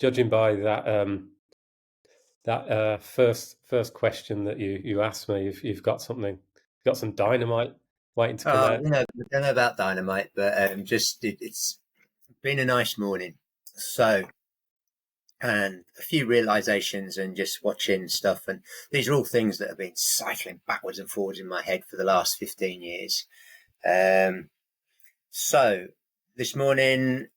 judging by that first question that you asked me, you've got something, you've got some dynamite waiting to come out. I don't know about dynamite, but it's been a nice morning. So, and a few realizations and just watching stuff. And these are all things that have been cycling backwards and forwards in my head for the last 15 years. So this morning,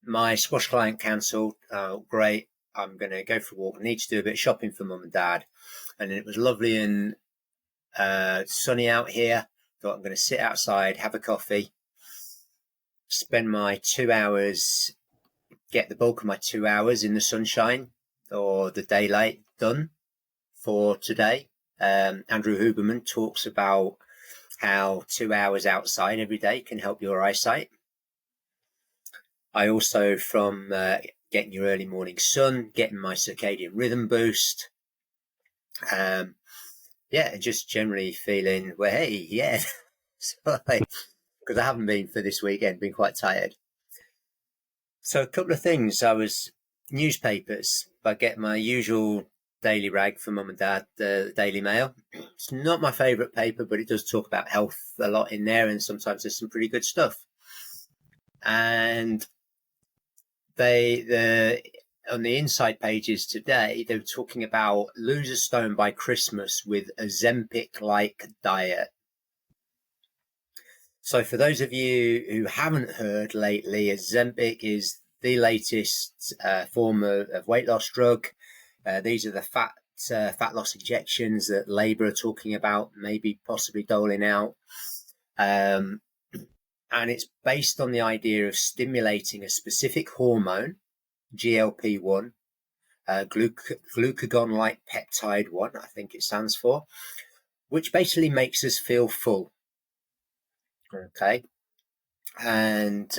my squash client cancelled. Oh, great. I'm going to go for a walk. I need to do a bit of shopping for mum and dad. And it was lovely and sunny out here. Thought I'm going to sit outside, have a coffee, spend my 2 hours, get the bulk of my 2 hours in the sunshine or the daylight done for today. Andrew Huberman talks about how 2 hours outside every day can help your eyesight. I also, from getting your early morning sun, getting my circadian rhythm boost, just generally feeling, well, hey, yeah, because I haven't been for this weekend, been quite tired. So a couple of things. I was newspapers. I get my usual daily rag for mum and dad, the Daily Mail. It's not my favourite paper, but it does talk about health a lot in there, and sometimes there's some pretty good stuff. And on the inside pages today, they were talking about lose a stone by Christmas with Ozempic-like diet. So for those of you who haven't heard lately, Ozempic is the latest form of weight loss drug. These are the fat loss injections that Labour are talking about, maybe possibly doling out. And it's based on the idea of stimulating a specific hormone, GLP-1, glucagon-like peptide 1, I think it stands for, which basically makes us feel full. Okay. And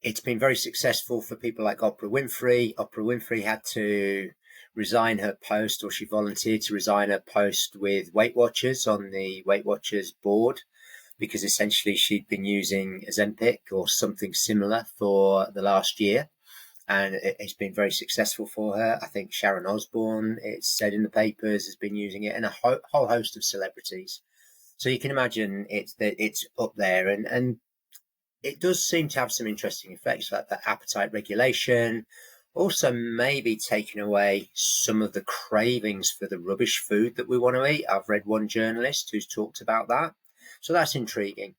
it's been very successful for people like Oprah Winfrey. Oprah Winfrey had to resign her post, or she volunteered to resign her post with Weight Watchers on the Weight Watchers board, because essentially she'd been using Ozempic or something similar for the last year. And it's been very successful for her. I think Sharon Osbourne, it's said in the papers, has been using it, and a whole host of celebrities. So you can imagine it's up there, and it does seem to have some interesting effects, like that appetite regulation, also maybe taking away some of the cravings for the rubbish food that we want to eat. I've read one journalist who's talked about that. So that's intriguing.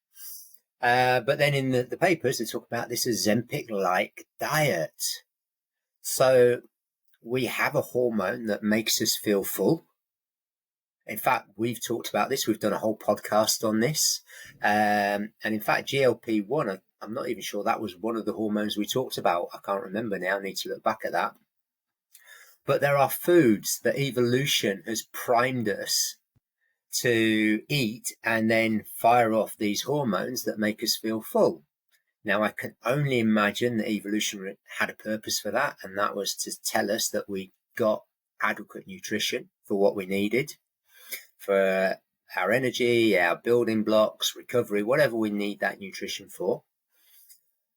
But then in the papers, they talk about this Ozempic-like diet. So we have a hormone that makes us feel full. In fact, we've talked about this. We've done a whole podcast on this. And in fact, GLP-1, I'm not even sure that was one of the hormones we talked about. I can't remember now. I need to look back at that. But there are foods that evolution has primed us to eat and then fire off these hormones that make us feel full. Now, I can only imagine that evolution had a purpose for that, and that was to tell us that we got adequate nutrition for what we needed, for our energy, our building blocks, recovery, whatever we need that nutrition for.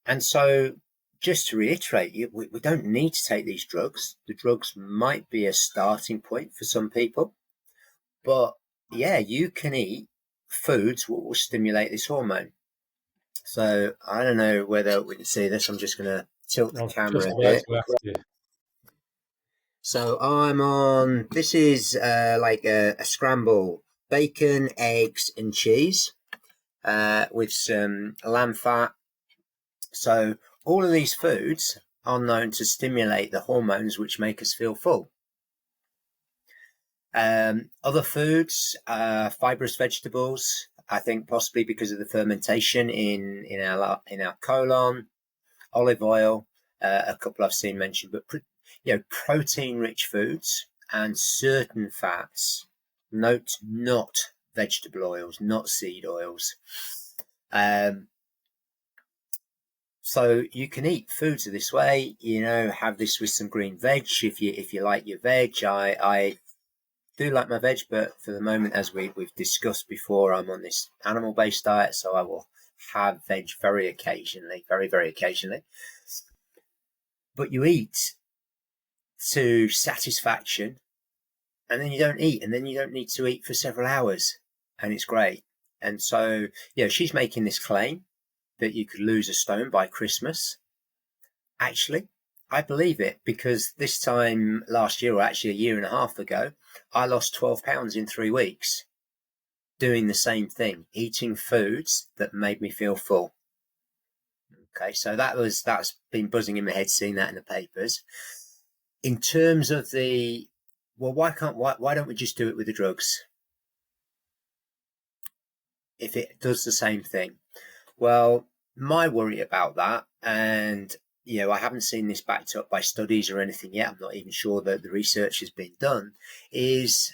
And so, just to reiterate, we don't need to take these drugs. The drugs might be a starting point for some people, but yeah, you can eat foods that will stimulate this hormone. So I don't know whether we can see this. I'm just going to tilt the camera a bit. So I'm on, this is like a scramble, bacon, eggs and cheese with some lamb fat. So all of these foods are known to stimulate the hormones which make us feel full. Other foods, fibrous vegetables, I think possibly because of the fermentation in our colon, olive oil, a couple I've seen mentioned, but protein-rich foods and certain fats. Note, not vegetable oils, not seed oils. So you can eat foods this way, have this with some green veg if you like your veg. I do like my veg, but for the moment, as we've discussed before, I'm on this animal-based diet, so I will have veg very occasionally, very, very occasionally. but you eat to satisfaction, and then you don't eat, and then you don't need to eat for several hours, and it's great. And so, she's making this claim that you could lose a stone by Christmas. Actually, I believe it, because this time last year, or actually a year and a half ago, I lost 12 pounds in 3 weeks doing the same thing, eating foods that made me feel full. Okay, so that's been buzzing in my head, seeing that in the papers. In terms of why don't we just do it with the drugs if it does the same thing? Well, my worry about that, and I haven't seen this backed up by studies or anything yet, I'm not even sure that the research has been done, is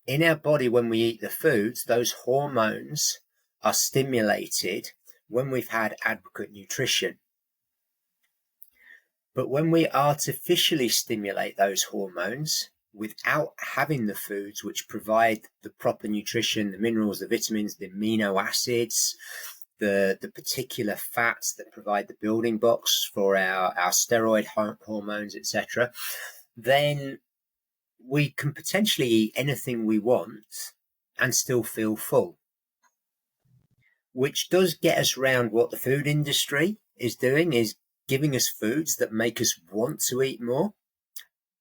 in our body, when we eat the foods, those hormones are stimulated when we've had adequate nutrition. But when we artificially stimulate those hormones without having the foods which provide the proper nutrition, the minerals, the vitamins, the amino acids, the particular fats that provide the building blocks for our steroid hormones, etc., then we can potentially eat anything we want and still feel full, which does get us around what the food industry is doing, is giving us foods that make us want to eat more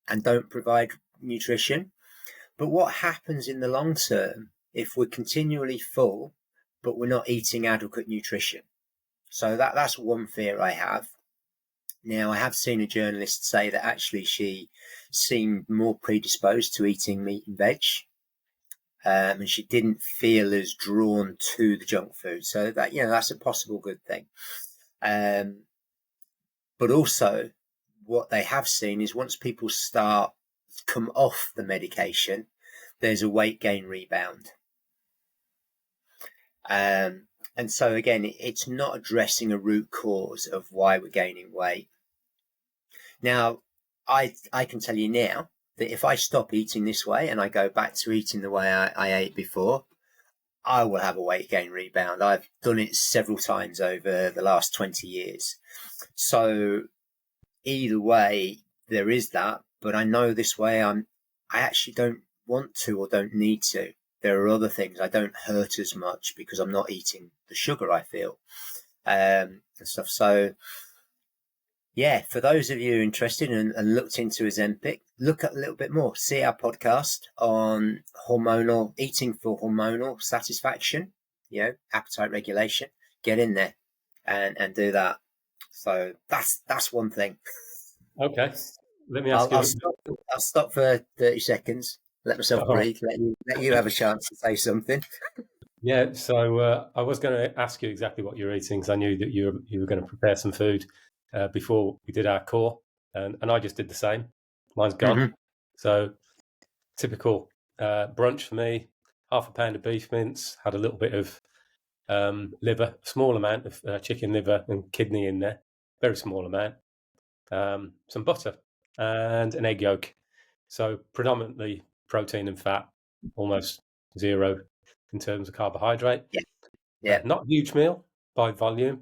and don't provide nutrition. But what happens in the long term if we're continually full but we're not eating adequate nutrition? So that's one fear I have. Now, I have seen a journalist say that actually she seemed more predisposed to eating meat and veg, and she didn't feel as drawn to the junk food. So that's a possible good thing. But also, what they have seen is once people come off the medication, there's a weight gain rebound. And so again, it's not addressing a root cause of why we're gaining weight. Now, I can tell you now that if I stop eating this way and I go back to eating the way I ate before, I will have a weight gain rebound. I've done it several times over the last 20 years. So either way, there is that, but I know this way I actually don't want to or don't need to. There are other things. I don't hurt as much because I'm not eating the sugar, I feel, and stuff. So for those of you interested and looked into Ozempic, look at a little bit more. See our podcast on eating for hormonal satisfaction, appetite regulation. Get in there and do that. So that's one thing. Okay, let me ask you. I'll stop for 30 seconds. Let myself breathe. Let you have a chance to say something. Yeah, so I was going to ask you exactly what you're eating, because I knew that you were going to prepare some food before we did our call, and I just did the same. Mine's gone. Mm-hmm. So typical brunch for me: half a pound of beef mince, had a little bit of liver, a small amount of chicken liver and kidney in there, very small amount, some butter and an egg yolk. So predominantly protein and fat, almost zero in terms of carbohydrate. Yeah. Not a huge meal by volume.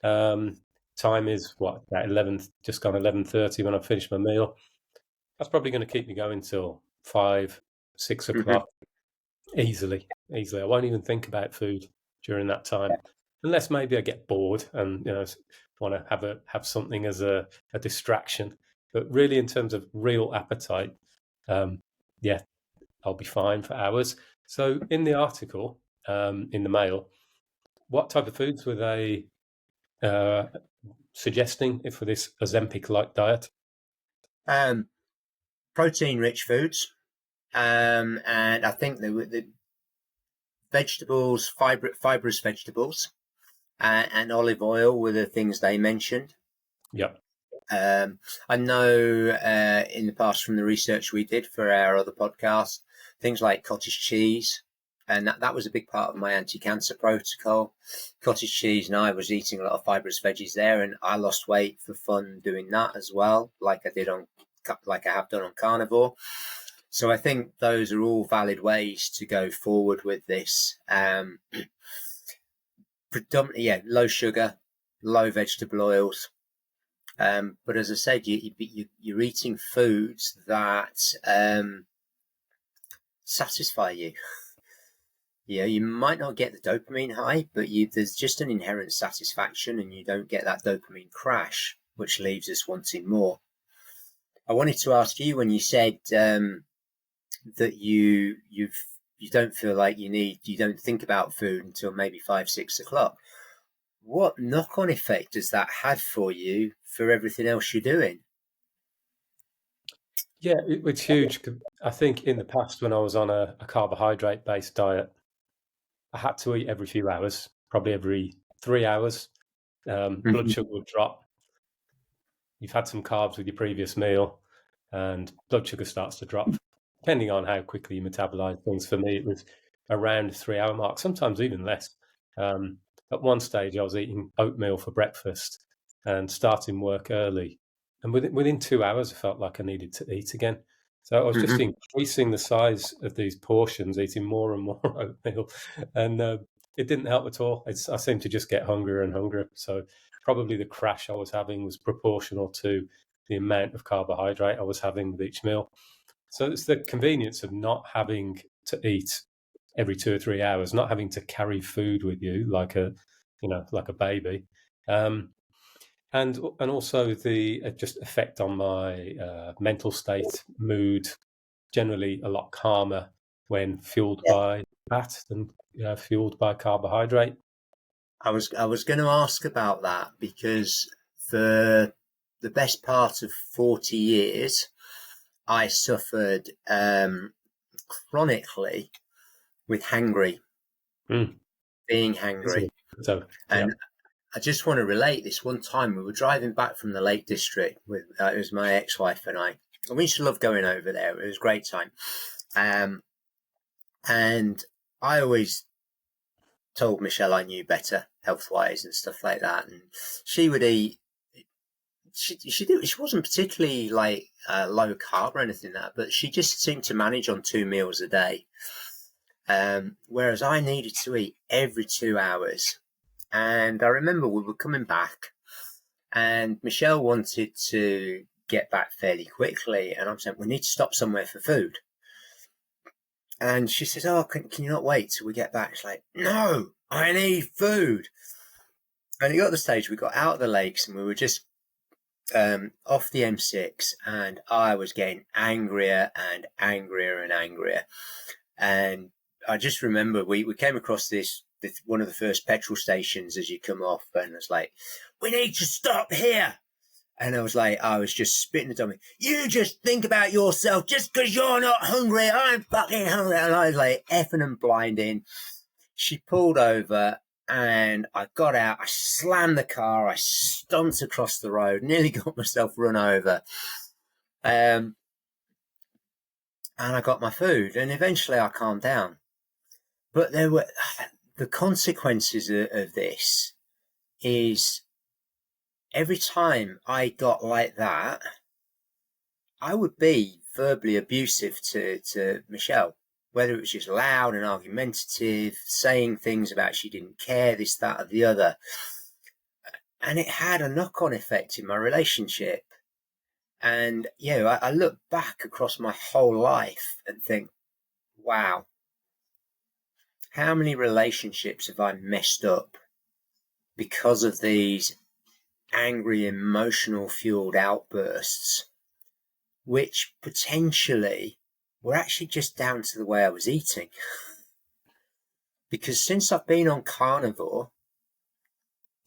Time is about 11, just gone 11:30 when I finish my meal. That's probably going to keep me going till 5, 6 o'clock. Easily. I won't even think about food during that time, unless maybe I get bored and want to have something as a distraction. But really, in terms of real appetite, I'll be fine for hours. So in the article, in the Mail, what type of foods were they suggesting for this Ozempic-like diet? Protein-rich foods, and I think the vegetables, fibrous vegetables, and olive oil were the things they mentioned. Yep. I know in the past from the research we did for our other podcast, things like cottage cheese, and that was a big part of my anti-cancer protocol. Cottage cheese, and I was eating a lot of fibrous veggies there, and I lost weight for fun doing that as well, like I have done on carnivore. So I think those are all valid ways to go forward with this. Predominantly, low sugar, low vegetable oils, But as I said, you're eating foods that satisfy you. Yeah, you might not get the dopamine high, but there's just an inherent satisfaction, and you don't get that dopamine crash, which leaves us wanting more. I wanted to ask you, when you said that you don't feel like you don't think about food until maybe 5-6 o'clock. What knock-on effect does that have for you for everything else you're doing? Yeah, it's huge. I think in the past, when I was on a carbohydrate-based diet, I had to eat every few hours, probably every 3 hours. Blood sugar would drop. You've had some carbs with your previous meal, and blood sugar starts to drop, depending on how quickly you metabolize things. For me, it was around the 3 hour mark, sometimes even less. At one stage, I was eating oatmeal for breakfast and starting work early. And within 2 hours, I felt like I needed to eat again. So I was just increasing the size of these portions, eating more and more oatmeal. And it didn't help at all. I seemed to just get hungrier and hungrier. So probably the crash I was having was proportional to the amount of carbohydrate I was having with each meal. So it's the convenience of not having to eat every 2 or 3 hours, not having to carry food with you like a baby, and also the just effect on my mental state, mood. Generally, a lot calmer when fueled Yeah. by fat than fueled by carbohydrate. I was going to ask about that, because for the best part of 40 years, I suffered chronically with hangry, being hangry. So, And I just want to relate this. One time we were driving back from the Lake District with it was my ex-wife and I. And we used to love going over there. It was a great time. And I always told Michelle I knew better health-wise and stuff like that. And she would eat. She wasn't particularly like low carb or anything like that, but she just seemed to manage on 2 meals a day. Whereas I needed to eat every 2 hours. And I remember we were coming back, and Michelle wanted to get back fairly quickly. And I'm saying, we need to stop somewhere for food. And she says, oh, can you not wait till we get back? It's like, no, I need food. And it got to the stage, we got out of the lakes and we were just off the M6, and I was getting angrier and angrier and angrier. And I just remember we came across this one of the first petrol stations as you come off, and it's like, we need to stop here. And I was just spitting the dummy. You just think about yourself. Just because you're not hungry, I'm fucking hungry. And I was like effing and blinding. She pulled over, and I got out. I slammed the car. I stomped across the road. Nearly got myself run over. And I got my food. And eventually I calmed down. But there were the consequences of this is every time I got like that, I would be verbally abusive to Michelle, whether it was just loud and argumentative, saying things about she didn't care, this, that, or the other. And it had a knock-on effect in my relationship. And, I look back across my whole life and think, wow, how many relationships have I messed up because of these angry, emotional fueled outbursts, which potentially were actually just down to the way I was eating. Because since I've been on carnivore,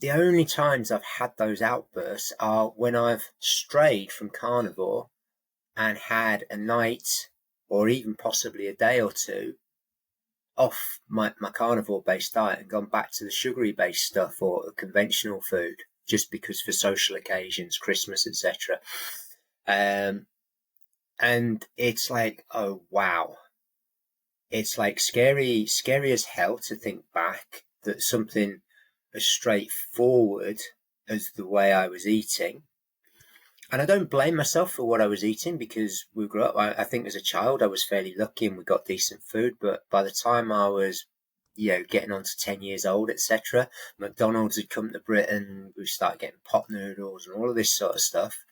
the only times I've had those outbursts are when I've strayed from carnivore and had a night or even possibly a day or two off my carnivore-based diet and gone back to the sugary-based stuff or conventional food, just because for social occasions, Christmas, etc. And it's like, oh, wow. It's like scary as hell to think back that something as straightforward as the way I was eating. And I don't blame myself for what I was eating, because we grew up, I think as a child, I was fairly lucky and we got decent food. But by the time I was getting on to 10 years old, etc. McDonald's had come to Britain. We started getting pot noodles and all of this sort of stuff.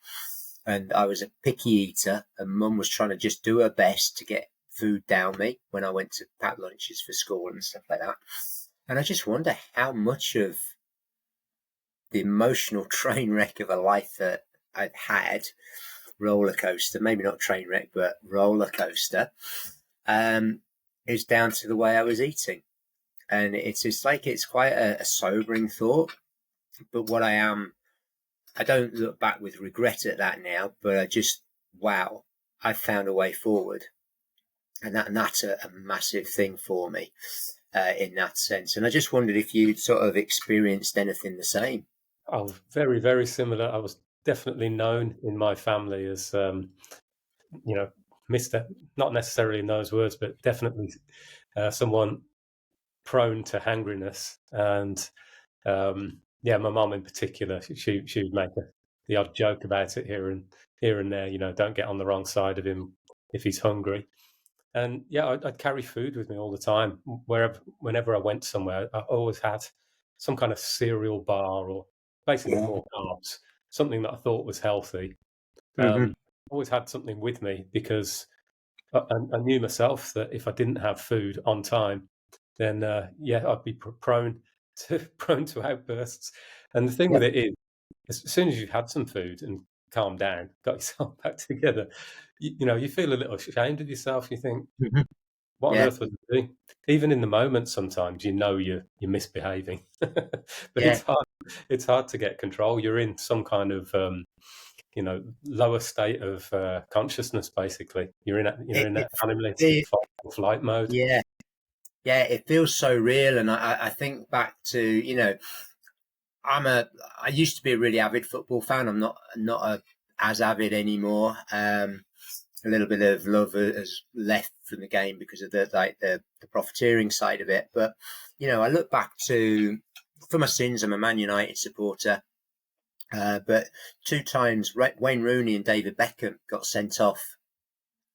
And I was a picky eater, and Mum was trying to just do her best to get food down me when I went to pack lunches for school and stuff like that. And I just wonder how much of the emotional train wreck of a life that I've had, roller coaster, maybe not train wreck, but roller coaster, is down to the way I was eating. And it's like, it's quite a sobering thought. But I don't look back with regret at that now, but I just, wow, I found a way forward. And that's a massive thing for me in that sense. And I just wondered if you'd sort of experienced anything the same. Oh, very, very similar. I was definitely known in my family as, Mr. Not necessarily in those words, but definitely someone prone to hangriness. And my mum in particular, she would make the odd joke about it here and there. Don't get on the wrong side of him if he's hungry. And I'd carry food with me all the time. Whenever I went somewhere, I always had some kind of cereal bar or basically more carbs, something that I thought was healthy. Always had something with me because I knew myself that if I didn't have food on time, then I'd be prone to outbursts. And the thing with it is, as soon as you've had some food and calmed down, got yourself back together, you feel a little ashamed of yourself. You think, what on earth was I doing? Even in the moment, sometimes you're misbehaving, but it's hard to get control. You're in some kind of lower state of consciousness. Basically, you're in that animated fight or flight mode. Yeah, it feels so real. And I think back to I used to be a really avid football fan. I'm not as avid anymore. A little bit of love has left from the game because of the profiteering side of it. But I look back to, for my sins, I'm a Man United supporter. But 2 times Wayne Rooney and David Beckham got sent off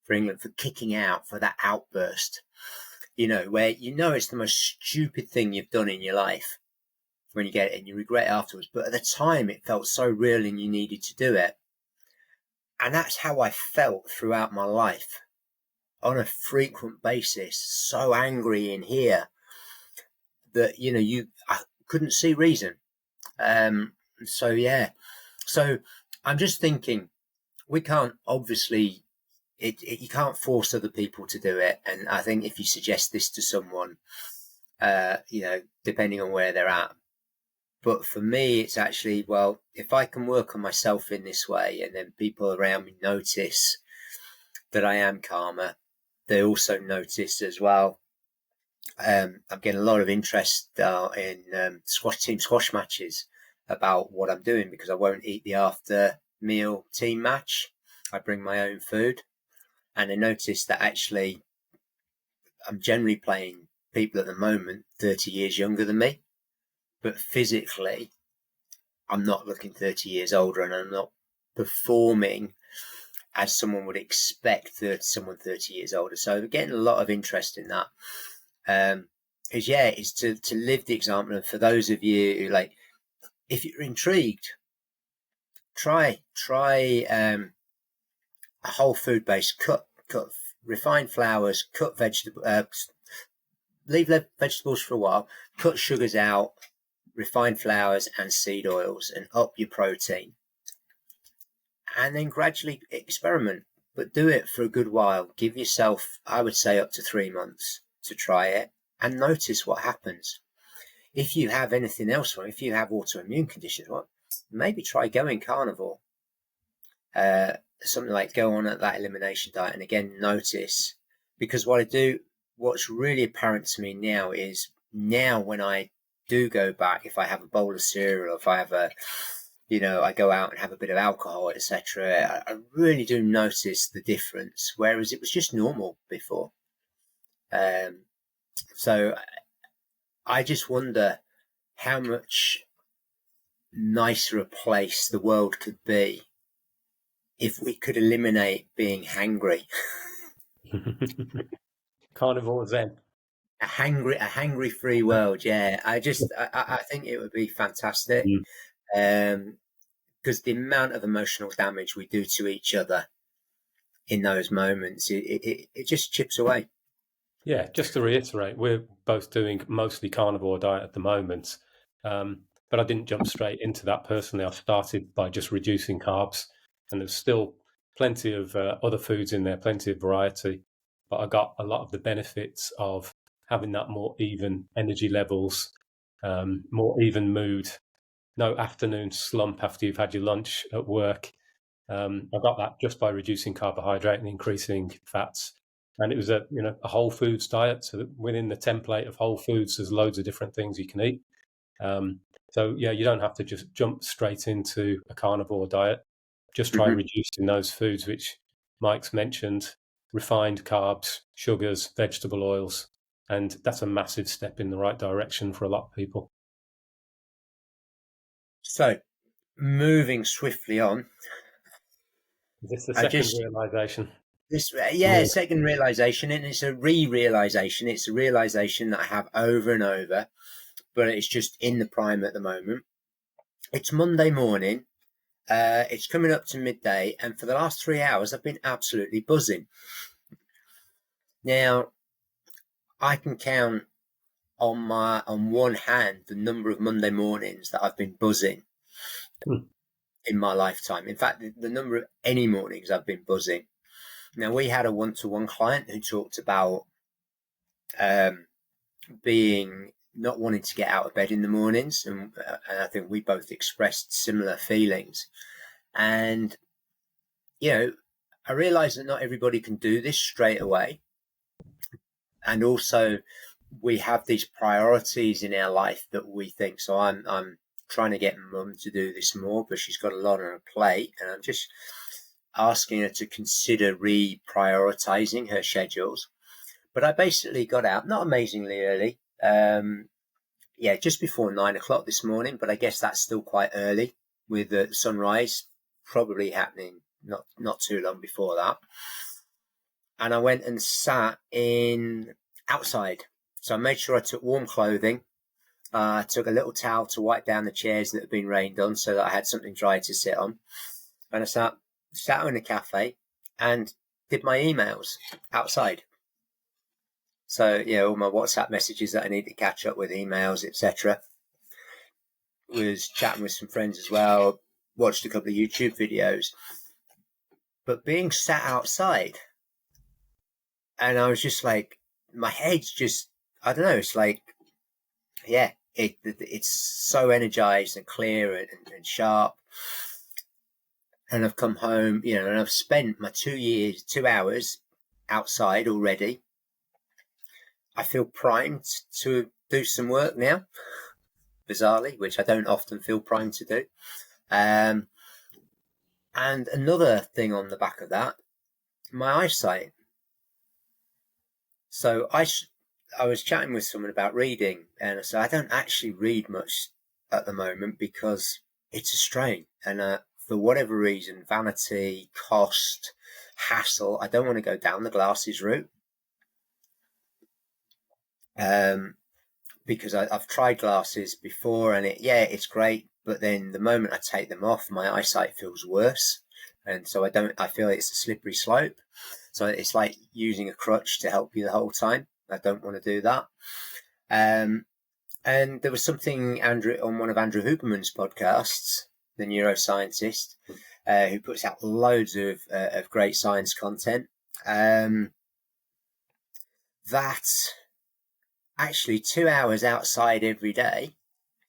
for England for kicking out for that outburst. Where it's the most stupid thing you've done in your life when you get it and you regret it afterwards. But at the time, it felt so real and you needed to do it. And that's how I felt throughout my life on a frequent basis, so angry in here that, I couldn't see reason. So I'm just thinking, we can't obviously, you can't force other people to do it. And I think if you suggest this to someone, depending on where they're at, but for me, it's actually, well, if I can work on myself in this way and then people around me notice that I am calmer, they also notice as well. I'm getting a lot of interest in team squash matches about what I'm doing because I won't eat the after meal team match. I bring my own food. And I notice that actually I'm generally playing people at the moment 30 years younger than me. But physically, I'm not looking 30 years older and I'm not performing as someone would expect someone 30 years older. So we're getting a lot of interest in that. Is to live the example. And for those of you who if you're intrigued, try a whole food base, cut refined flours, cut vegetables, leave vegetables for a while, cut sugars out, refined flours and seed oils, and up your protein. And then gradually experiment, but do it for a good while. Give yourself, I would say, up to 3 months to try it and notice what happens. If you have anything else wrong, if you have autoimmune conditions, maybe try going carnivore. Something like go on that elimination diet and again notice. Because what's really apparent to me now is when I do go back, if I have a bowl of cereal, if I have I go out and have a bit of alcohol, etc., I really do notice the difference, whereas it was just normal before. So I just wonder how much nicer a place the world could be if we could eliminate being hangry. Carnivore Zen. A hangry free world. Yeah, I think it would be fantastic. Mm. Because the amount of emotional damage we do to each other in those moments, it just chips away. Yeah, just to reiterate, we're both doing mostly carnivore diet at the moment, but I didn't jump straight into that personally. I started by just reducing carbs, and there's still plenty of other foods in there, plenty of variety, but I got a lot of the benefits of having that more even energy levels, more even mood, no afternoon slump after you've had your lunch at work. I got that just by reducing carbohydrate and increasing fats. And it was a whole foods diet. So that within the template of whole foods, there's loads of different things you can eat. So yeah, you don't have to just jump straight into a carnivore diet. Just try Hmm. reducing those foods which Mike's mentioned: refined carbs, sugars, vegetable oils, and that's a massive step in the right direction for a lot of people. So, moving swiftly on, Is this the I second just realization? this Yeah. yeah, second realization, and it's a re-realization. It's a realization that I have over and over, but it's just in the prime at the moment. It's Monday morning. It's coming up to midday, and for the last 3 hours, I've been absolutely buzzing. Now, I can count on one hand the number of Monday mornings that I've been buzzing Hmm. in my lifetime. In fact, the number of any mornings I've been buzzing. Now, we had a one-to-one client who talked about um, being not wanting to get out of bed in the mornings, and I think we both expressed similar feelings. And I realised that not everybody can do this straight away, and also we have these priorities in our life that we think. So I'm trying to get mum to do this more, but she's got a lot on her plate, and I'm just asking her to consider reprioritizing her schedules. But I basically got out not amazingly early. Yeah, just before 9 o'clock this morning, but I guess that's still quite early with the sunrise probably happening not too long before that. And I went and sat in outside. So I made sure I took warm clothing. I took a little towel to wipe down the chairs that had been rained on so that I had something dry to sit on. And I sat in a cafe and did my emails outside. So, all my WhatsApp messages that I need to catch up with, emails, etc. Was chatting with some friends as well, watched a couple of YouTube videos. But being sat outside, and I was just like, my head's just, I don't know, it's like, yeah, it's so energized and clear and sharp. And I've come home, and I've spent my 2 hours outside already. I feel primed to do some work now, bizarrely, which I don't often feel primed to do. And another thing on the back of that, my eyesight. So I was chatting with someone about reading, and I said I don't actually read much at the moment because it's a strain, and for whatever reason, vanity, cost, hassle, I don't want to go down the glasses route. Because I've tried glasses before, and it's great, but then the moment I take them off, my eyesight feels worse, and so I feel it's a slippery slope. So it's like using a crutch to help you the whole time. I don't want to do that. And there was something on one of Andrew Huberman's podcasts, the neuroscientist, who puts out loads of great science content. That actually 2 hours outside every day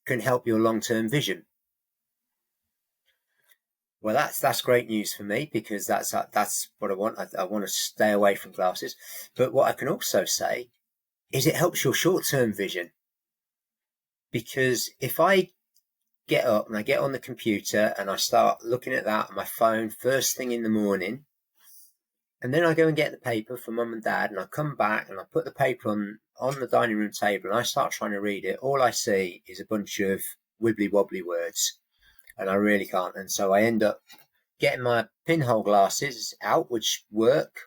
can help your long-term vision. Well, that's great news for me because that's what I want. I want to stay away from glasses. But what I can also say is it helps your short-term vision, because if I get up and I get on the computer and I start looking at that on my phone first thing in the morning, and then I go and get the paper from mum and dad, and I come back and I put the paper on the dining room table and I start trying to read it, all I see is a bunch of wibbly wobbly words, and I really can't. And so I end up getting my pinhole glasses out, which work,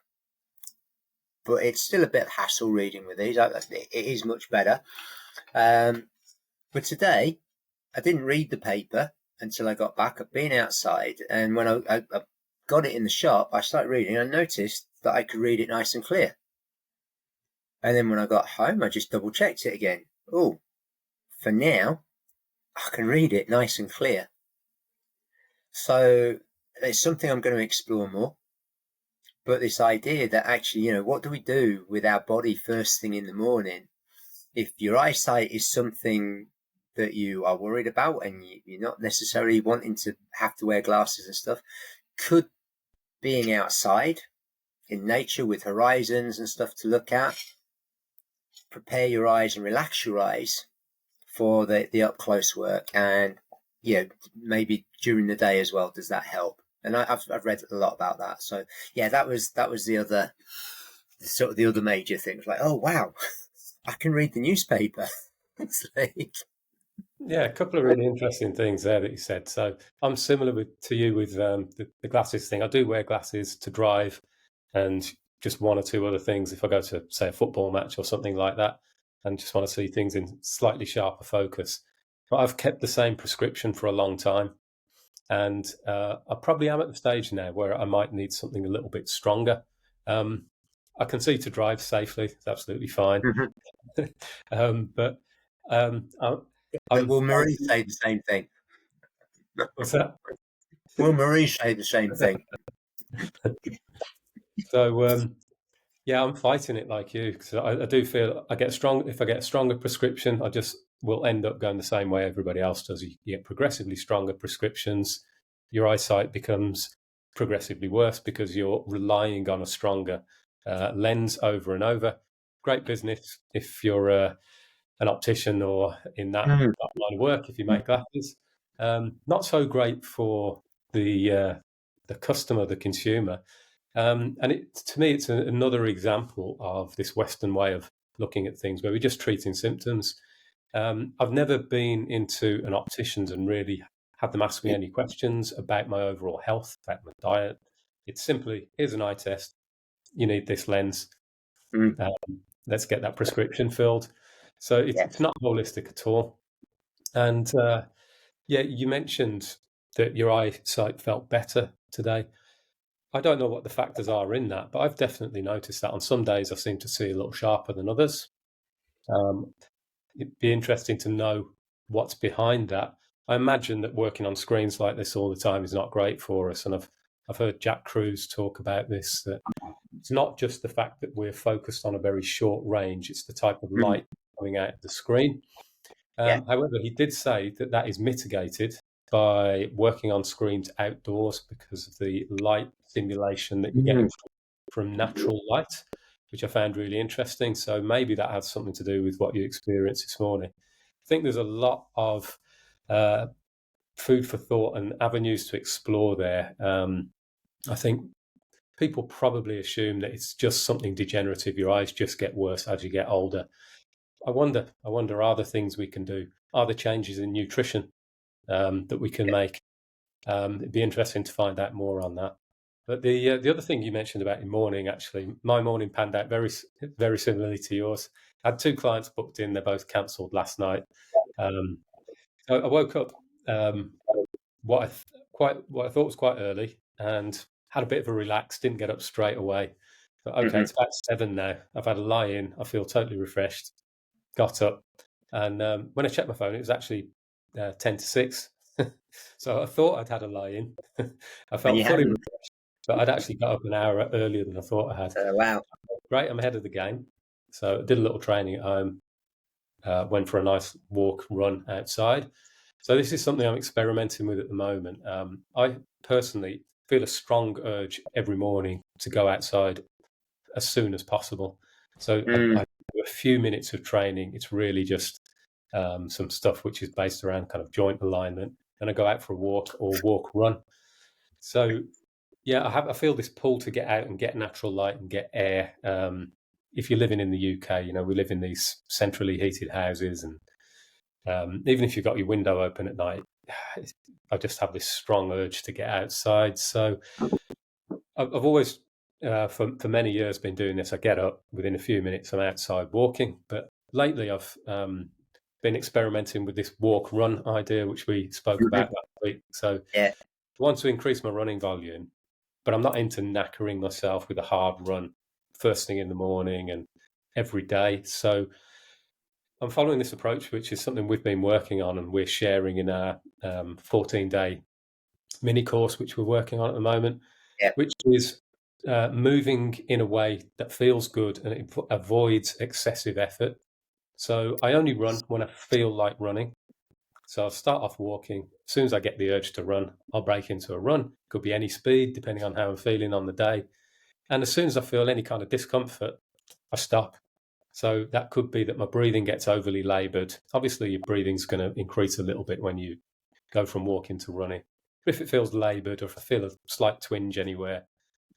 but it's still a bit of hassle reading with these. It is much better. But today, I didn't read the paper until I got back. I've been outside, and when I got it in the shop, I started reading. I noticed that I could read it nice and clear. And then when I got home, I just double checked it again. Oh, for now, I can read it nice and clear. So it's something I'm going to explore more. But this idea that actually, what do we do with our body first thing in the morning? If your eyesight is something that you are worried about and you're not necessarily wanting to have to wear glasses and stuff, could being outside in nature with horizons and stuff to look at prepare your eyes and relax your eyes for the up close work? And maybe during the day as well, does that help? And I've read a lot about that. So yeah, that was the other sort of the other major things. Like, oh wow, I can read the newspaper. It's like, Yeah, a couple of really interesting things there that you said. So I'm similar to you with the glasses thing. I do wear glasses to drive, and just one or two other things if I go to, say, a football match or something like that, and just want to see things in slightly sharper focus. But I've kept the same prescription for a long time, and I probably am at the stage now where I might need something a little bit stronger. I can see to drive safely; it's absolutely fine. But will Marie say the same thing? What's that? Will Marie say the same thing? So yeah, I'm fighting it like you, because I do feel if I get a stronger prescription, I just will end up going the same way everybody else does. You get progressively stronger prescriptions, your eyesight becomes progressively worse because you're relying on a stronger lens over and over. Great business if you're an optician or in that line of work, if you make glasses. Not so great for the customer, the consumer. And to me, it's another example of this Western way of looking at things where we're just treating symptoms. I've never been into an optician's and really had them ask me any questions about my overall health, about my diet. It's simply, here's an eye test. You need this lens. Let's get that prescription filled. So it's not holistic at all. And yeah, you mentioned that your eyesight felt better today. I don't know what the factors are in that, but I've definitely noticed that on some days I seem to see a little sharper than others. It'd be interesting to know what's behind that. I imagine that working on screens like this all the time is not great for us. And I've heard Jack Cruz talk about this, that it's not just the fact that we're focused on a very short range, it's the type of light coming out of the screen. However, he did say that is mitigated by working on screens outdoors because of the light stimulation that you're getting from natural light, which I found really interesting. So maybe that has something to do with what you experienced this morning. I think there's a lot of food for thought and avenues to explore there. I think people probably assume that it's just something degenerative. Your eyes just get worse as you get older. I wonder, are there things we can do? Are there changes in nutrition that we can make? It'd be interesting to find out more on that. But the other thing you mentioned about your morning, actually, my morning panned out very, very similarly to yours. I had two clients booked in; they both cancelled last night. So I woke up what I thought was quite early and had a bit of a relax. Didn't get up straight away. But okay, it's about 7 now. I've had a lie in. I feel totally refreshed. Got up, and when I checked my phone, it was actually 10 to 6. So I thought I'd had a lie-in. I felt fully refreshed, but I'd actually got up an hour earlier than I thought I had. Wow. Great, I'm ahead of the game. So I did a little training at home, went for a nice walk, run outside. So this is something I'm experimenting with at the moment. I personally feel a strong urge every morning to go outside as soon as possible. So I do a few minutes of training. It's really just some stuff which is based around kind of joint alignment. And I go out for a walk or run. So yeah, I feel this pull to get out and get natural light and get air. If you're living in the UK, we live in these centrally heated houses, and even if you've got your window open at night, I just have this strong urge to get outside. So I've always for many years been doing this. I get up within a few minutes, I'm outside walking. But lately, I've been experimenting with this walk-run idea, which we spoke about last week. So Yeah. I want to increase my running volume, but I'm not into knackering myself with a hard run first thing in the morning and every day. So I'm following this approach, which is something we've been working on and we're sharing in our 14-day mini course, which we're working on at the moment, Yeah. which is moving in a way that feels good and it avoids excessive effort. So I only run when I feel like running. So I'll start off walking. As soon as I get the urge to run, I'll break into a run. Could be any speed, depending on how I'm feeling on the day. And as soon as I feel any kind of discomfort, I stop. So that could be that my breathing gets overly labored. Obviously, your breathing's going to increase a little bit when you go from walking to running. But if it feels labored or if I feel a slight twinge anywhere,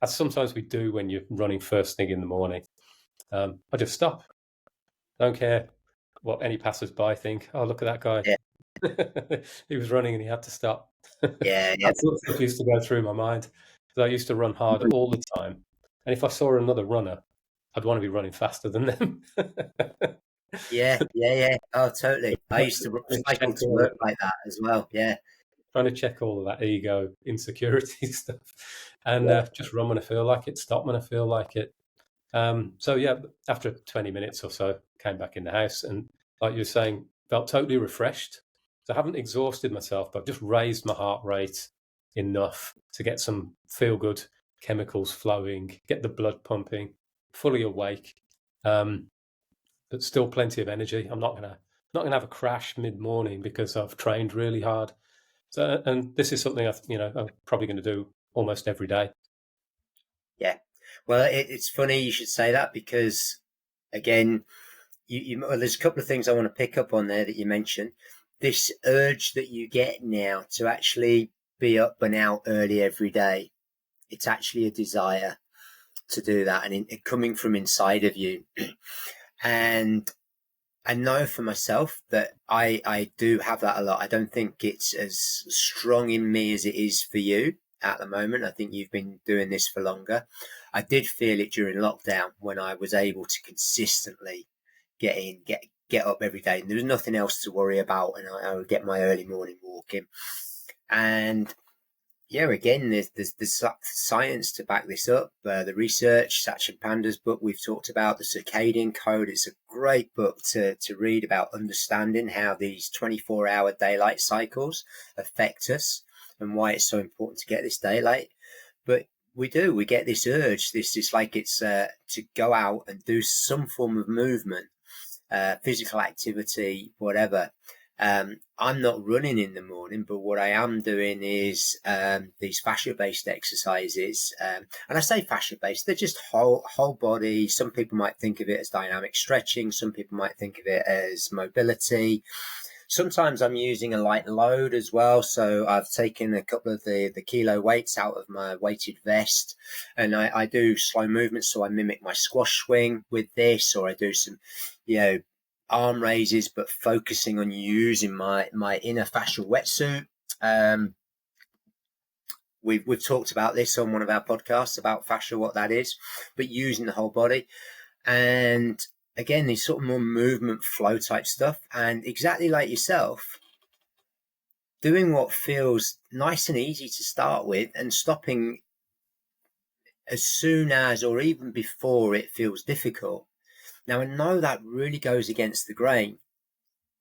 as sometimes we do when you're running first thing in the morning, I just stop. Don't care what any passers-by think. Oh, look at that guy. Yeah. He was running and he had to stop. Yeah. That sort of stuff used to go through my mind. I used to run hard all the time. And if I saw another runner, I'd want to be running faster than them. Yeah. Oh, totally. I used to cycle to work like that as well. Yeah. Trying to check all of that ego, insecurity stuff, and just run when I feel like it, stop when I feel like it. So yeah, after 20 minutes or so, came back in the house and, like you were saying, felt totally refreshed. So I haven't exhausted myself, but I've just raised my heart rate enough to get some feel-good chemicals flowing, get the blood pumping, fully awake, but still plenty of energy. I'm not gonna have a crash mid-morning because I've trained really hard. So, and this is something I'm probably going to do almost every day. Yeah. Well, it's funny you should say that because, again, well, there's a couple of things I want to pick up on there that you mentioned. This urge that you get now to actually be up and out early every day, it's actually a desire to do that, and it coming from inside of you. And I know for myself that I do have that a lot. I don't think it's as strong in me as it is for you at the moment. I think you've been doing this for longer. I did feel it during lockdown when I was able to consistently get up every day. And there was nothing else to worry about, and I would get my early morning walk in. And yeah, again, there's science to back this up. The research, Sachin Panda's book we've talked about, the circadian code. It's a great book to read about understanding how these 24-hour daylight cycles affect us and why it's so important to get this daylight. But we get this urge. This is like it's to go out and do some form of movement, physical activity, whatever. I'm not running in the morning, but what I am doing is these fascia-based exercises. And I say fascia-based, they're just whole body. Some people might think of it as dynamic stretching. Some people might think of it as mobility. Sometimes I'm using a light load as well. So I've taken a couple of the kilo weights out of my weighted vest, and I do slow movements. So I mimic my squash swing with this, or I do some, arm raises, but focusing on using my inner fascial wetsuit. We've talked about this on one of our podcasts about fascia, what that is, but using the whole body. And again, these sort of more movement flow type stuff. And exactly like yourself, doing what feels nice and easy to start with and stopping as soon as or even before it feels difficult. Now, I know that really goes against the grain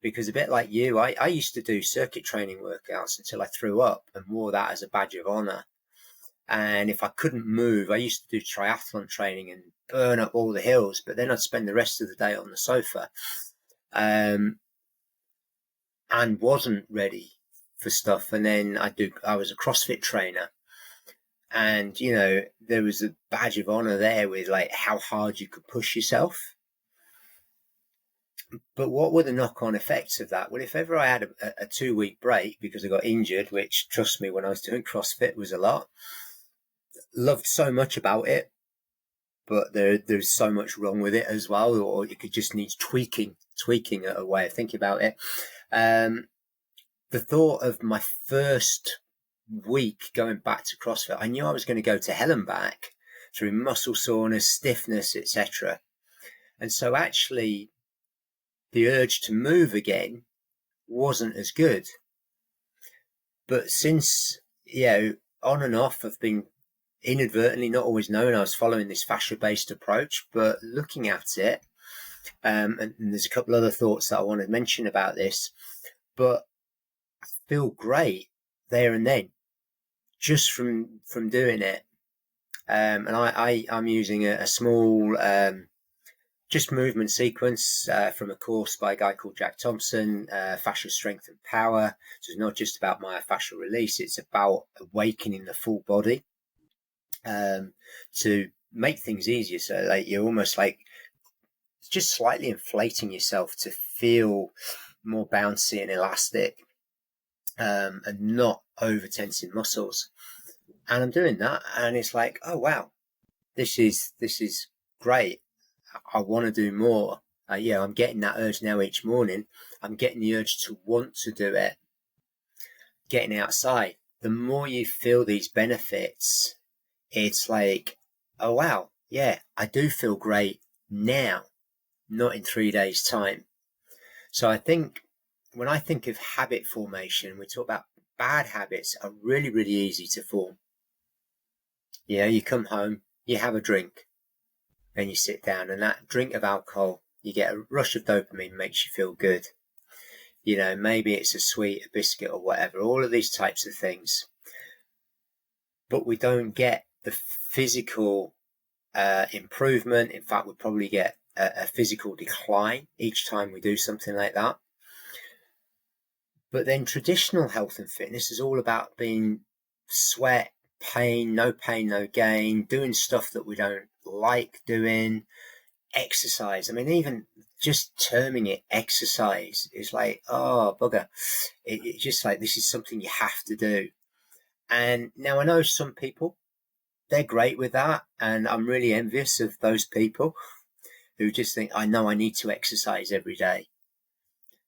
because a bit like you, I used to do circuit training workouts until I threw up and wore that as a badge of honor. And if I couldn't move, I used to do triathlon training and burn up all the hills, but then I'd spend the rest of the day on the sofa and wasn't ready for stuff. And then I was a CrossFit trainer. And, there was a badge of honor there with like how hard you could push yourself. But what were the knock-on effects of that? Well, if ever I had a 2-week break because I got injured, which, trust me, when I was doing CrossFit was a lot, loved so much about it, but there's so much wrong with it as well, or it could just need tweaking a way of thinking about it. The thought of my first week going back to CrossFit, I knew I was going to go to hell and back, through muscle soreness, stiffness, etc. And so actually the urge to move again wasn't as good. But since, on and off, I've been inadvertently, not always knowing I was following this fascia-based approach, but looking at it, and there's a couple other thoughts that I want to mention about this, but I feel great there and then, just from doing it. And I'm using a small just movement sequence from a course by a guy called Jack Thompson, Fascia Strength and Power. So it's not just about myofascial release, it's about awakening the full body to make things easier. So like you're almost like just slightly inflating yourself to feel more bouncy and elastic, and not over tensing muscles. And I'm doing that, and it's like, oh wow, this is great. I want to do more. I'm getting that urge now each morning. I'm getting the urge to want to do it. Getting outside. The more you feel these benefits, it's like, oh wow, yeah, I do feel great now, not in 3 days' time. So I think when I think of habit formation, we talk about bad habits are really, really easy to form. You come home, you have a drink, and you sit down, and that drink of alcohol, you get a rush of dopamine, makes you feel good. Maybe it's a sweet, a biscuit or whatever, all of these types of things. But we don't get the physical improvement. In fact, we probably get a physical decline each time we do something like that. But then traditional health and fitness is all about being sweat, pain, no gain, doing stuff that we don't like doing, exercise. I mean, even just terming it exercise is like, oh bugger, it's just like, this is something you have to do. And now I know some people, they're great with that, and I'm really envious of those people who just think, I know I need to exercise every day.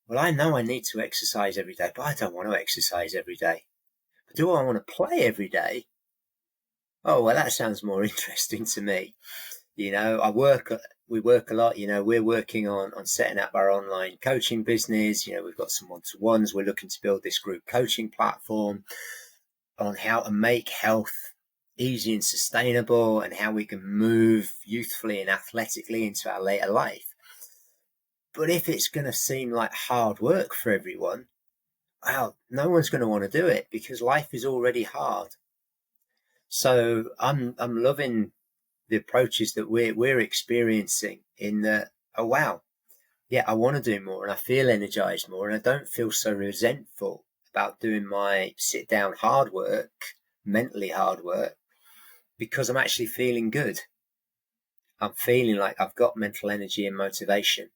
Well, I know I need to exercise every day, but I don't want to exercise every day. But do I want to play every day? Oh, well, that sounds more interesting to me. We work a lot. We're working on setting up our online coaching business. We've got some one-to-ones. We're looking to build this group coaching platform on how to make health easy and sustainable, and how we can move youthfully and athletically into our later life. But if it's going to seem like hard work for everyone, well, no one's going to want to do it, because life is already hard. So I'm loving the approaches that we're experiencing, in that, oh wow, yeah, I want to do more, and I feel energized more, and I don't feel so resentful about doing my sit down hard work, mentally hard work, because I'm actually feeling good. I'm feeling like I've got mental energy and motivation.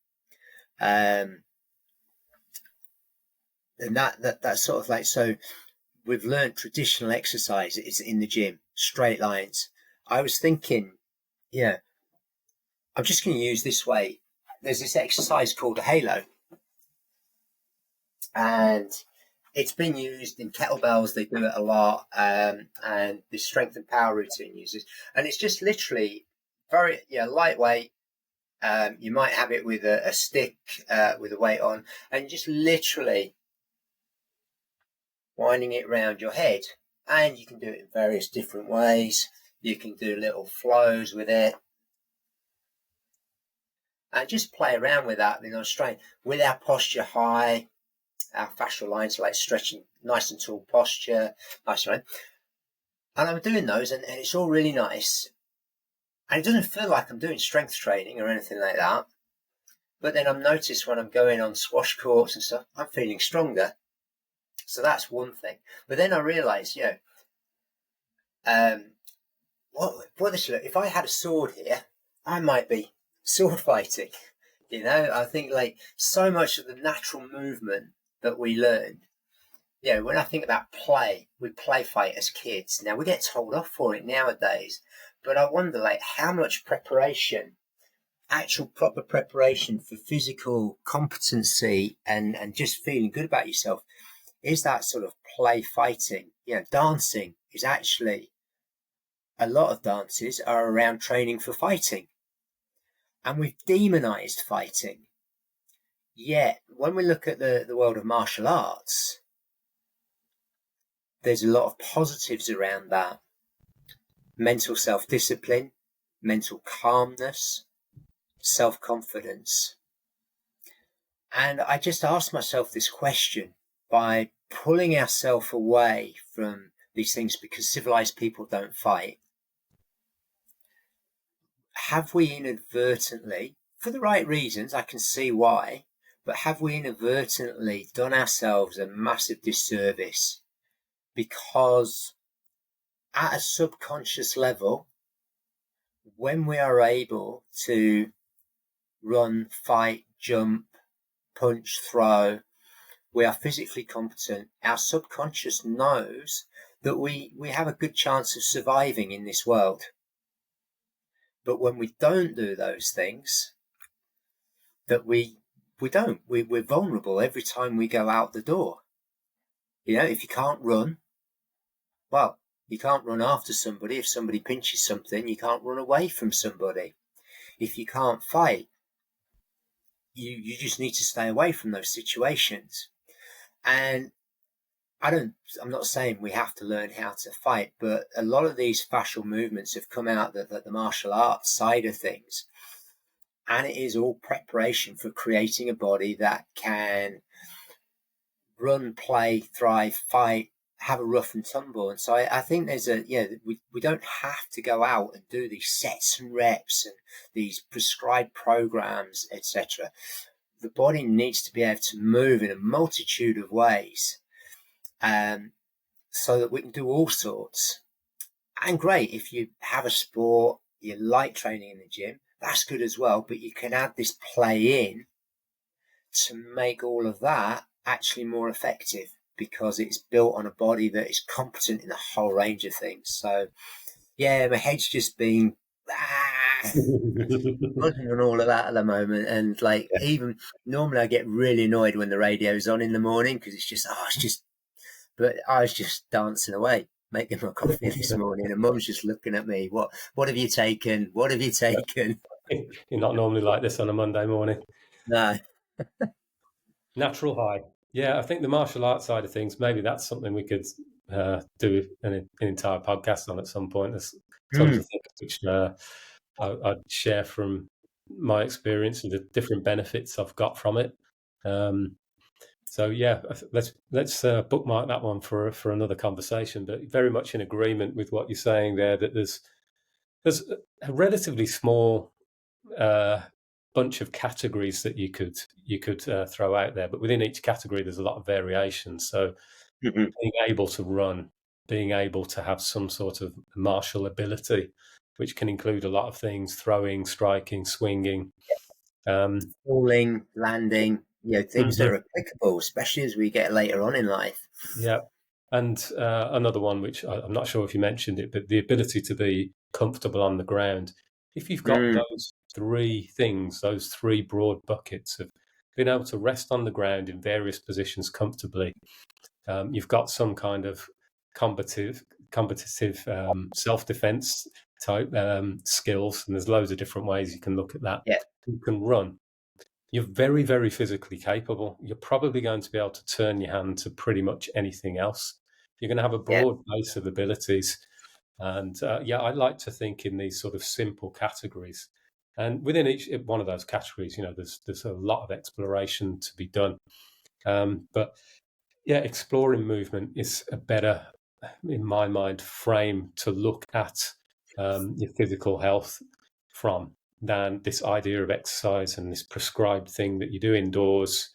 And that's sort of like, so we've learned traditional exercise is in the gym, straight lines. I was thinking, I'm just going to use this way. There's this exercise called a halo, and it's been used in kettlebells. They do it a lot, and the strength and power routine uses, and it's just literally very lightweight. You might have it with a stick with a weight on, and just literally winding it around your head. And you can do it in various different ways. You can do little flows with it, and just play around with that, straight with our posture high, our fascial lines, like stretching, nice and tall posture, nice, right? And I'm doing those, and it's all really nice. And it doesn't feel like I'm doing strength training or anything like that. But then I've noticed when I'm going on squash courts and stuff, I'm feeling stronger. So that's one thing. But then I realised, if I had a sword here, I might be sword fighting. I think like so much of the natural movement that we learned, when I think about play, we play fight as kids. Now we get told off for it nowadays, but I wonder like how much preparation, actual proper preparation for physical competency and just feeling good about yourself, is that sort of play fighting. Dancing is actually a lot of dances are around training for fighting, and we've demonized fighting. Yet, when we look at the world of martial arts, there's a lot of positives around that. Mental self-discipline, mental calmness, self-confidence. And I just asked myself this question by pulling ourselves away from these things, because civilized people don't fight. Have we inadvertently, for the right reasons, I can see why, but have we inadvertently done ourselves a massive disservice? Because at a subconscious level, when we are able to run, fight, jump, punch, throw, we are physically competent. Our subconscious knows that we have a good chance of surviving in this world. But when we don't do those things, that we're vulnerable every time we go out the door. If you can't run, well, you can't run after somebody. If somebody pinches something, you can't run away from somebody. If you can't fight, you just need to stay away from those situations. And I'm not saying we have to learn how to fight, but a lot of these fascial movements have come out the martial arts side of things. And it is all preparation for creating a body that can run, play, thrive, fight, have a rough and tumble. And so I think there's we don't have to go out and do these sets and reps and these prescribed programs, etc. The body needs to be able to move in a multitude of ways, so that we can do all sorts. And great, if you have a sport, you like training in the gym, that's good as well. But you can add this play in to make all of that actually more effective, because it's built on a body that is competent in a whole range of things. So, yeah, my head's just been on all of that at the moment. And even normally I get really annoyed when the radio's on in the morning, because but I was just dancing away, making my coffee this morning, and Mum's just looking at me. What have you taken? What have you taken? You're not normally like this on a Monday morning. No. Natural high. Yeah, I think the martial arts side of things, maybe that's something we could do an entire podcast on at some point. There's tons of things which I'd share from my experience and the different benefits I've got from it. So yeah, let's bookmark that one for another conversation. But very much in agreement with what you're saying there, that there's a relatively small bunch of categories that you could throw out there, but within each category there's a lot of variation. So being able to run, being able to have some sort of martial ability, which can include a lot of things: throwing, striking, swinging, falling, landing, things that are applicable, especially as we get later on in life. Yeah. And another one, which I'm not sure if you mentioned it, but the ability to be comfortable on the ground. If you've got those three things, those three broad buckets of being able to rest on the ground in various positions comfortably, you've got some kind of competitive self-defense type skills, and there's loads of different ways you can look at that. Yeah. You can run. You're very, very physically capable. You're probably going to be able to turn your hand to pretty much anything else. You're going to have a broad base of abilities. And I like to think in these sort of simple categories. And within each one of those categories, there's a lot of exploration to be done. But exploring movement is a better, in my mind, frame to look at your physical health from than this idea of exercise and this prescribed thing that you do indoors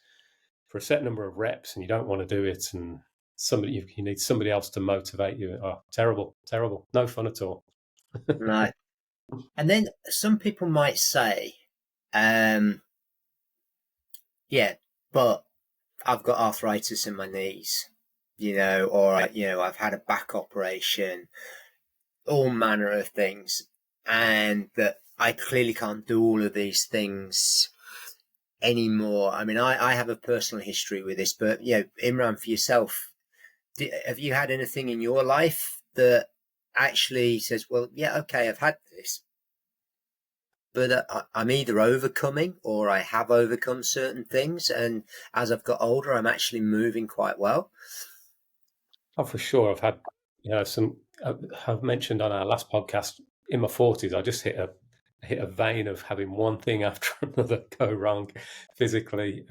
for a set number of reps, and you don't want to do it, and you need somebody else to motivate you. Oh, terrible, no fun at all. No. And then some people might say, but I've got arthritis in my knees, or I've had a back operation, all manner of things, and that I clearly can't do all of these things anymore. I mean, I have a personal history with this, but Imran, for yourself, have you had anything in your life that actually says, well, yeah, okay, I've had this, but I'm either overcoming or I have overcome certain things. And as I've got older, I'm actually moving quite well. Oh, for sure. I've had, some. I've mentioned on our last podcast, in my 40s, I just hit a vein of having one thing after another go wrong physically.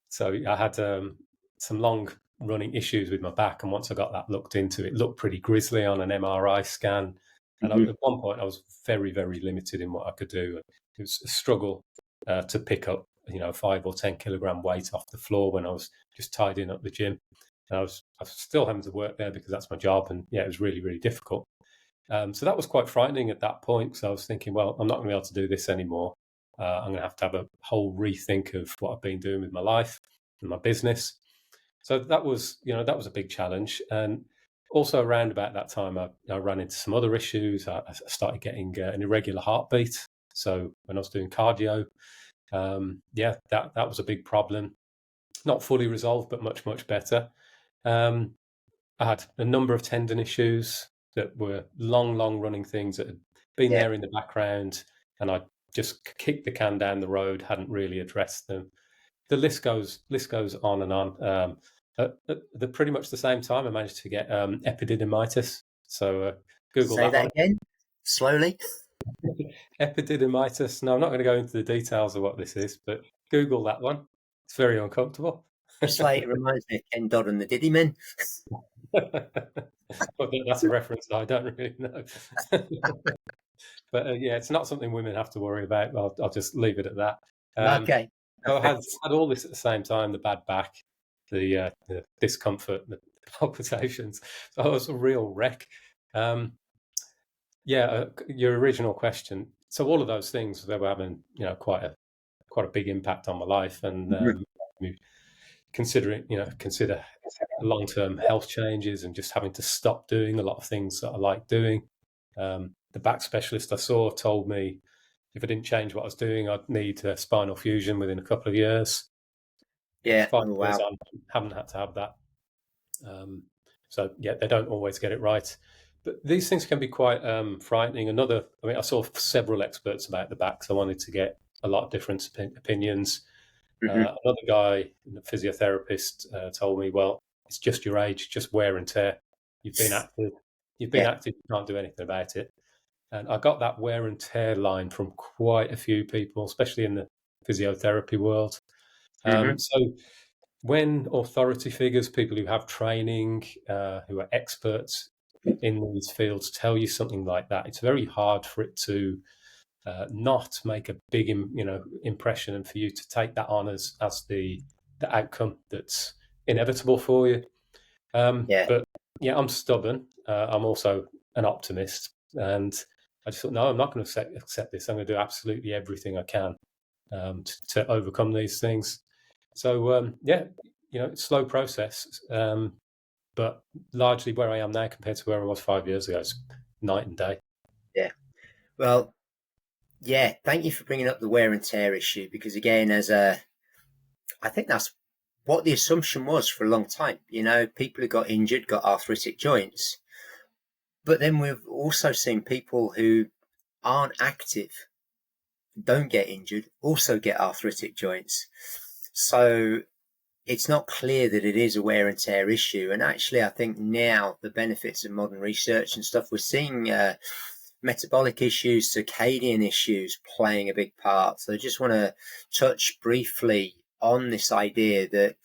So I had some long running issues with my back, and once I got that looked into, it looked pretty grisly on an MRI scan. And Mm-hmm. at one point, I was very, very limited in what I could do. It was a struggle to pick up, 5 or 10 kilogram weight off the floor when I was just tidying up the gym. And I was still having to work there because that's my job, and yeah, it was really, really difficult. So that was quite frightening at that point. So I was thinking, well, I'm not going to be able to do this anymore. I'm going to have a whole rethink of what I've been doing with my life and my business. So that was a big challenge. And also around about that time, I ran into some other issues. I started getting an irregular heartbeat. So when I was doing cardio, that was a big problem. Not fully resolved, but much, much better. I had a number of tendon issues that were long running things that had been Yeah. there in the background, and I just kicked the can down the road, hadn't really addressed them. The list goes on and on. At pretty much the same time, I managed to get epididymitis. So Google Say that that one. again, slowly. Epididymitis. No, I'm not going to go into the details of what this is, but Google that one. It's very uncomfortable. Just like it reminds me of Ken Dodd and the Diddy Men. Well, that's a reference that I don't really know. But yeah, it's not something women have to worry about. I'll just leave it at that. Okay. So I had Perfect. all this at the same time: the bad back, the discomfort, the palpitations. So I was a real wreck. Your original question. So all of those things, they were having quite a big impact on my life, and consider long-term health changes and just having to stop doing a lot of things that I like doing. The back specialist I saw told me if I didn't change what I was doing, I'd need spinal fusion within a couple of years. Yeah. 5 years Oh, on, haven't had to have that. So yeah, they don't always get it right. But these things can be quite frightening. I saw several experts about the back, so I wanted to get a lot of different opinions. wow. Another guy, a physiotherapist, told me, well, it's just your age, just wear and tear. You've been active. Yeah. You can't do anything about it. And I got that wear and tear line from quite a few people, especially in the physiotherapy world. Hmm. So when authority figures, people who have training, who are experts in these fields, tell you something like that, it's very hard for it to not make a big, impression, and for you to take that on as the outcome that's inevitable for you. Yeah. But yeah, I'm stubborn. I'm also an optimist, and I just thought, no, I'm not going to accept this. I'm going to do absolutely everything I can to overcome these things. So it's a slow process, but largely where I am now compared to where I was 5 years ago, it's night and day. Yeah. Well, yeah. Thank you for bringing up the wear and tear issue because, again, I think that's what the assumption was for a long time. People who got injured got arthritic joints, but then we've also seen people who aren't active, don't get injured, also get arthritic joints. So it's not clear that it is a wear and tear issue. And actually, I think now the benefits of modern research and stuff, we're seeing metabolic issues, circadian issues playing a big part. So I just want to touch briefly on this idea that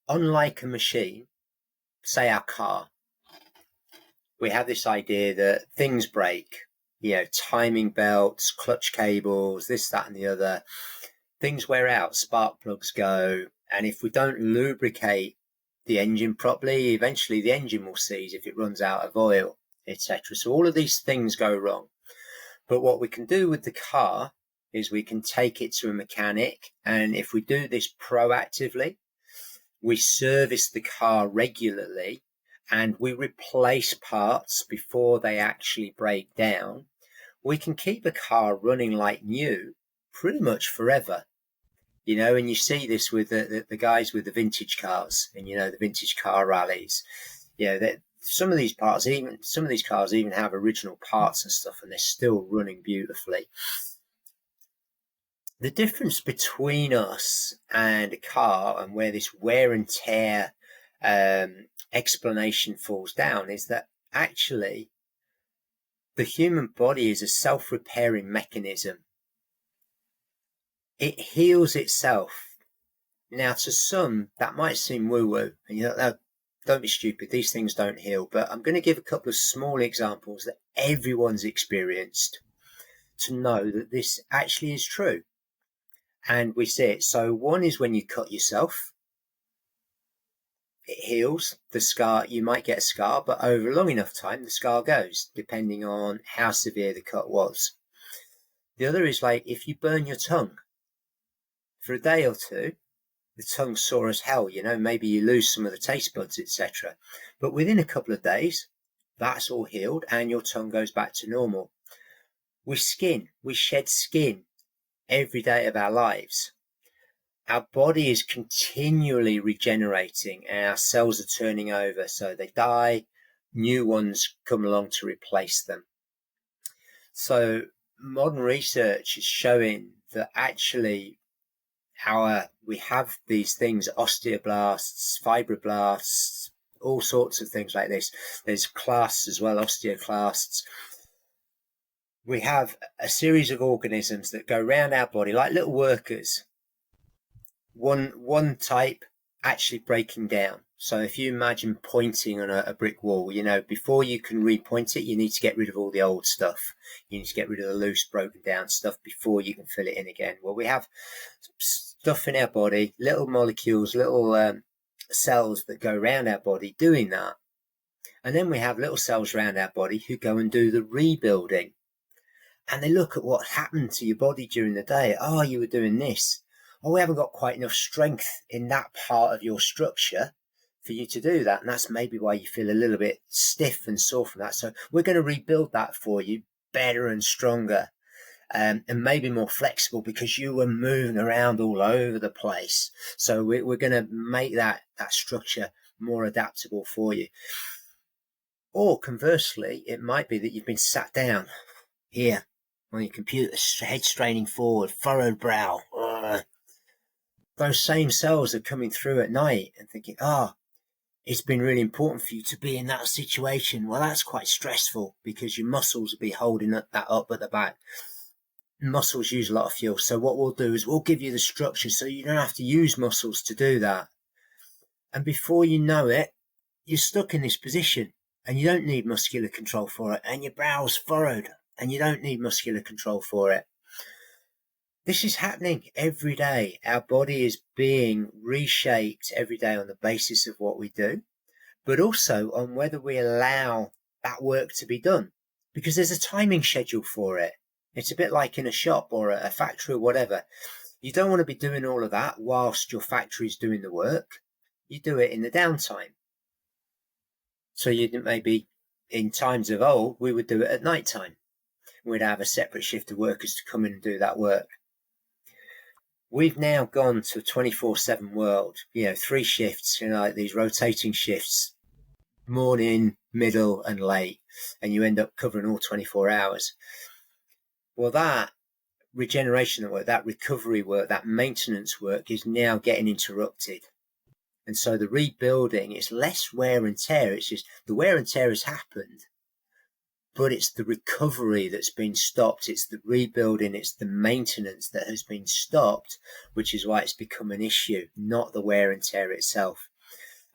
unlike a machine, say our car, we have this idea that things break, timing belts, clutch cables, this, that, and the other. Things wear out, spark plugs go. And if we don't lubricate the engine properly, eventually the engine will seize if it runs out of oil, etc. So all of these things go wrong. But what we can do with the car is we can take it to a mechanic. And if we do this proactively, we service the car regularly and we replace parts before they actually break down, we can keep a car running like new pretty much forever. And you see this with the guys with the vintage cars and, the vintage car rallies. That some of these cars even have original parts and stuff, and they're still running beautifully. The difference between us and a car, and where this wear and tear explanation falls down, is that actually the human body is a self-repairing mechanism. It heals itself. Now, to some, that might seem woo-woo, and you know, don't be stupid, these things don't heal. But I'm going to give a couple of small examples that everyone's experienced to know that this actually is true. And we see it. So one is when you cut yourself. It heals the scar. You might get a scar, but over a long enough time, the scar goes, depending on how severe the cut was. The other is like if you burn your tongue for a day or two, the tongue's sore as hell, you know, maybe you lose some of the taste buds, etc. But within a couple of days, that's all healed and your tongue goes back to normal. With skin, we shed skin every day of our lives. Our body is continually regenerating and our cells are turning over. So they die, new ones come along to replace them. So modern research is showing that actually we have these things, osteoblasts, fibroblasts, all sorts of things like this. There's clasts as well, osteoclasts. We have a series of organisms that go around our body like little workers. One type actually breaking down. So if you imagine pointing on a brick wall, you know, before you can repoint it, you need to get rid of all the old stuff. You need to get rid of the loose, broken down stuff before you can fill it in again. Well, we have stuff in our body, little molecules, little cells that go around our body doing that. And then we have little cells around our body who go and do the rebuilding. And they look at what happened to your body during the day. Oh, you were doing this. Oh, we haven't got quite enough strength in that part of your structure for you to do that. And that's maybe why you feel a little bit stiff and sore from that. So we're going to rebuild that for you better and stronger, and maybe more flexible because you were moving around all over the place. So we're going to make that structure more adaptable for you. Or conversely, it might be that you've been sat down here on your computer, head straining forward, furrowed brow. Those same cells are coming through at night and thinking, it's been really important for you to be in that situation. Well, that's quite stressful because your muscles will be holding that up at the back. Muscles use a lot of fuel. So what we'll do is we'll give you the structure so you don't have to use muscles to do that. And before you know it, you're stuck in this position and you don't need muscular control for it. And your brow's furrowed and you don't need muscular control for it. This is happening every day. Our body is being reshaped every day on the basis of what we do, but also on whether we allow that work to be done, because there's a timing schedule for it. It's a bit like in a shop or a factory or whatever. You don't want to be doing all of that whilst your factory is doing the work. You do it in the downtime. So you maybe in times of old, we would do it at night time. We'd have a separate shift of workers to come in and do that work. We've now gone to a 24/7 world, 3 shifts, like these rotating shifts, morning, middle and late, and you end up covering all 24 hours. Well, that regeneration work, that recovery work, that maintenance work is now getting interrupted. And so the rebuilding is less wear and tear. It's just the wear and tear has happened, but it's the recovery that's been stopped. It's the rebuilding, it's the maintenance that has been stopped, which is why it's become an issue, not the wear and tear itself.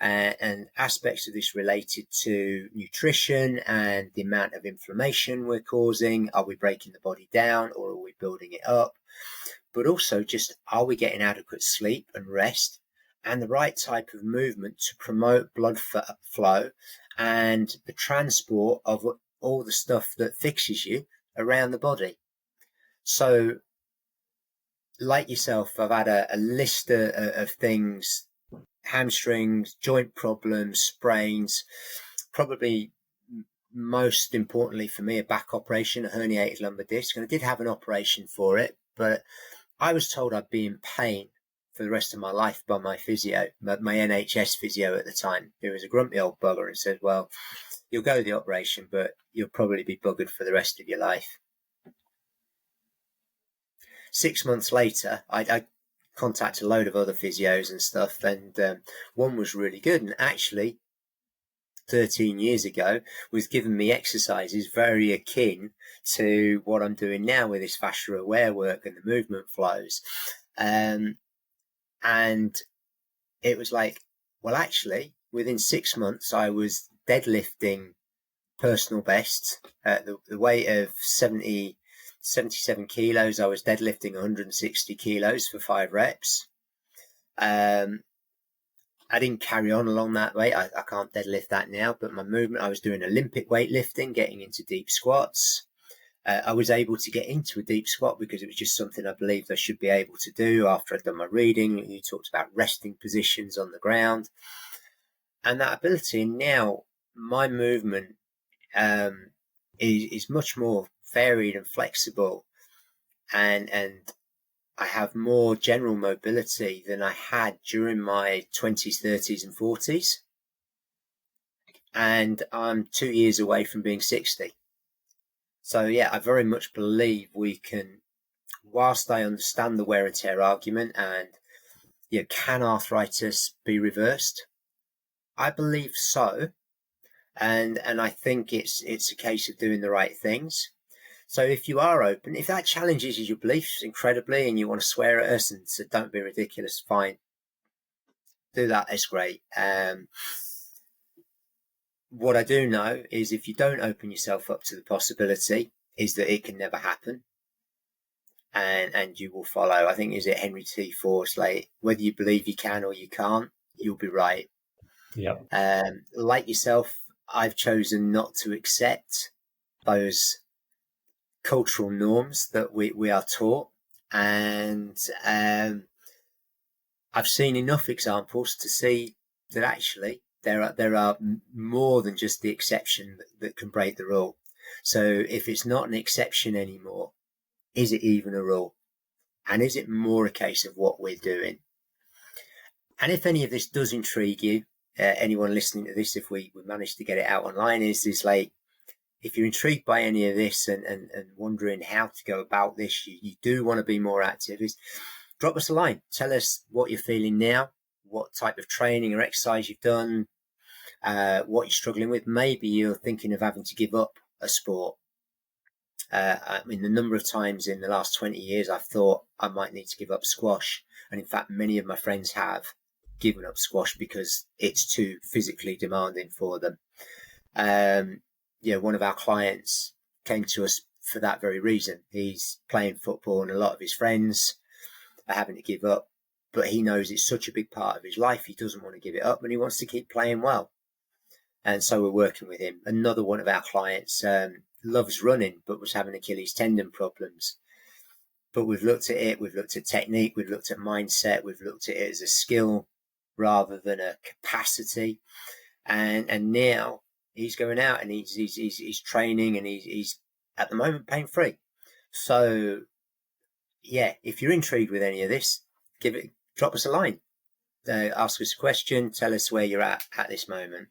And aspects of this related to nutrition and the amount of inflammation we're causing. Are we breaking the body down or are we building it up? But also just, are we getting adequate sleep and rest and the right type of movement to promote blood flow and the transport of all the stuff that fixes you around the body? So like yourself, I've had a list of things: hamstrings, joint problems, sprains, probably most importantly for me, a back operation, a herniated lumbar disc. And I did have an operation for it, but I was told I'd be in pain for the rest of my life by my physio, my NHS physio at the time, who was a grumpy old bugger, and said, well, you'll go to the operation, but you'll probably be buggered for the rest of your life. 6 months later, I contacted a load of other physios and stuff, and one was really good, and actually 13 years ago was giving me exercises very akin to what I'm doing now with this fascia aware work and the movement flows. And it was like, well, actually, within 6 months, I was deadlifting personal best at the weight of 77 kilos. I was deadlifting 160 kilos for 5 reps. I didn't carry on along that way. I can't deadlift that now, but my movement, I was doing Olympic weightlifting, getting into deep squats. I was able to get into a deep squat because it was just something I believed I should be able to do after I'd done my reading. You talked about resting positions on the ground and that ability. And now my movement is much more varied and flexible, and I have more general mobility than I had during my 20s, 30s and 40s. And I'm 2 years away from being 60. So yeah, I very much believe we can, whilst I understand the wear and tear argument and, you know, can arthritis be reversed? I believe so. And I think it's a case of doing the right things. So if you are open, if that challenges your beliefs incredibly and you want to swear at us and say, don't be ridiculous, fine. Do that. It's great. What I do know is if you don't open yourself up to the possibility, is that it can never happen. And you will follow. I think, is it Henry T. Ford's, like, whether you believe you can or you can't, you'll be right. Yeah. Like yourself, I've chosen not to accept those cultural norms that we are taught, and I've seen enough examples to see that actually there are more than just the exception that can break the rule. So if it's not an exception anymore, is it even a rule? And is it more a case of what we're doing? And if any of this does intrigue you, anyone listening to this, if we manage to get it out online, is this, like, if you're intrigued by any of this and wondering how to go about this, you do want to be more active, is drop us a line. Tell us what you're feeling now, what type of training or exercise you've done, what you're struggling with. Maybe you're thinking of having to give up a sport. I mean, the number of times in the last 20 years I've thought I might need to give up squash. And in fact, many of my friends have given up squash because it's too physically demanding for them. One of our clients came to us for that very reason. He's playing football and a lot of his friends are having to give up, but he knows it's such a big part of his life. He doesn't want to give it up and he wants to keep playing well. And so we're working with him. Another one of our clients loves running, but was having Achilles tendon problems. But we've looked at it. We've looked at technique. We've looked at mindset. We've looked at it as a skill rather than a capacity. And now he's going out and he's training and he's at the moment pain free. So yeah, if you're intrigued with any of this, drop us a line, ask us a question, tell us where you're at this moment.